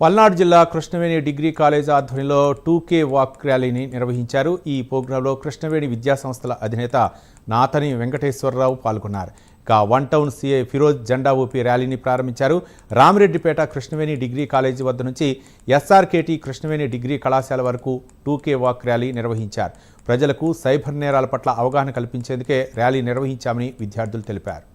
పల్నాడు జిల్లా Krishnaveni degree college ఆధ్వర్యంలో 2K walk ర్యాలీని నిర్వహించారు. ఈ ప్రోగ్రాంలో కృష్ణవేణి విద్యాసంస్థల అధినేత నాతని వెంకటేశ్వరరావు పాల్గొన్నారు. ఇక వన్ టౌన్ సిఐ ఫిరోజ్ జెండా ఊపి ర్యాలీని ప్రారంభించారు. రామిరెడ్డిపేట కృష్ణవేణి డిగ్రీ కాలేజీ వద్ద నుంచి SRKT కృష్ణవేణి డిగ్రీ కళాశాల వరకు 2K వాక్ ర్యాలీ నిర్వహించారు. ప్రజలకు సైబర్ నేరాల పట్ల అవగాహన కల్పించేందుకే ర్యాలీ నిర్వహించామని విద్యార్థులు తెలిపారు.